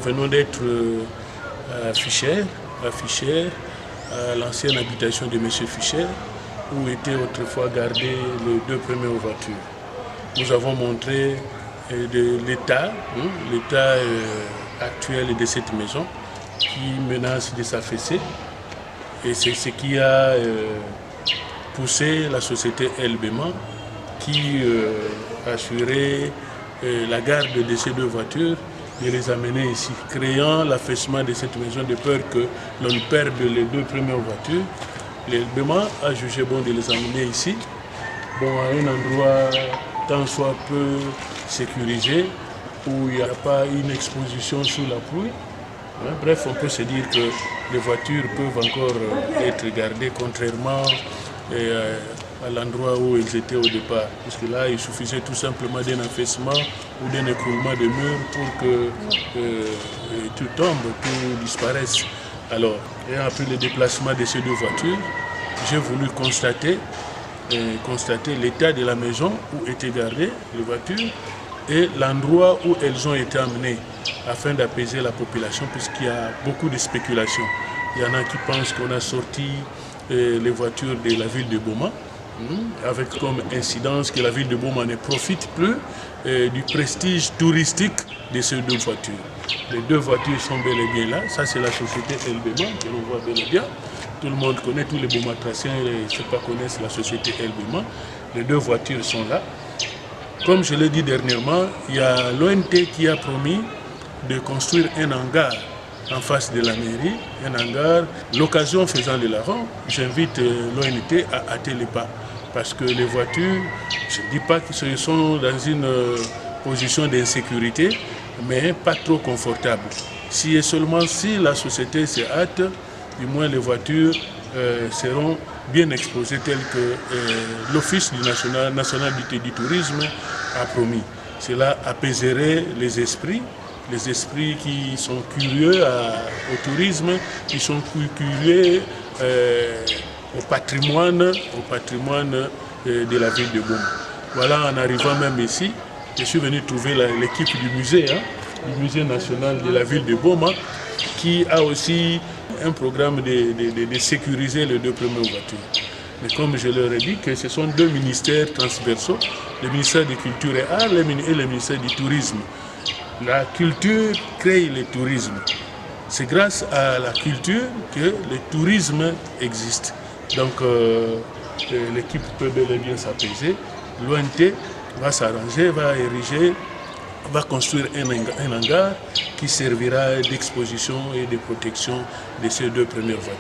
venons d'être à Fichère, à l'ancienne habitation de M. Fichère, où étaient autrefois gardées les 2 premières voitures. Nous avons montré l'état actuel de cette maison qui menace de s'affaisser. Et c'est ce qui a poussé la société LBMA qui assurait la garde de ces 2 voitures, de les amener ici, créant l'affaissement de cette maison de peur que l'on perde les 2 premières voitures. LBMA a jugé bon de les amener ici, à un endroit tant soit peu sécurisé, où il n'y a pas une exposition sous la pluie. Bref, on peut se dire que les voitures peuvent encore être gardées contrairement à l'endroit où elles étaient au départ. Parce que là, il suffisait tout simplement d'un affaissement ou d'un écroulement de murs pour que tout tombe, tout disparaisse. Alors, et après le déplacement de ces 2 voitures, j'ai voulu constater l'état de la maison où étaient gardées les voitures et l'endroit où elles ont été amenées afin d'apaiser la population, puisqu'il y a beaucoup de spéculations. Il y en a qui pensent qu'on a sorti les voitures de la ville de Boma, avec comme incidence que la ville de Boma ne profite plus du prestige touristique de ces 2 voitures. Les 2 voitures sont bel et bien là, ça c'est la société LBMA que l'on voit bel et bien. Tout le monde connaît, tous les Bomatraciens et ceux qui connaissent la société LBMA. Les 2 voitures sont là. Comme je l'ai dit dernièrement, il y a l'ONT qui a promis de construire un hangar en face de la mairie, un hangar. L'occasion faisant le larron, j'invite l'ONT à hâter les pas. Parce que les voitures, je ne dis pas qu'elles sont dans une position d'insécurité, mais pas trop confortable. Si et seulement si la société se hâte, du moins les voitures seront bien exposées telles que l'Office national du tourisme a promis. Cela apaiserait les esprits qui sont curieux au tourisme, qui sont curieux au patrimoine de la ville de Boma. Voilà, en arrivant même ici, je suis venu trouver l'équipe du musée national de la ville de Boma, qui a aussi un programme de sécuriser les 2 premières voitures. Mais comme je leur ai dit, que ce sont 2 ministères transversaux, le ministère de la Culture et Arts et le ministère du Tourisme. La culture crée le tourisme. C'est grâce à la culture que le tourisme existe. Donc l'équipe peut bel et bien s'apaiser. L'ONT va s'arranger, va construire un hangar qui servira d'exposition et de protection de ces 2 premières voitures.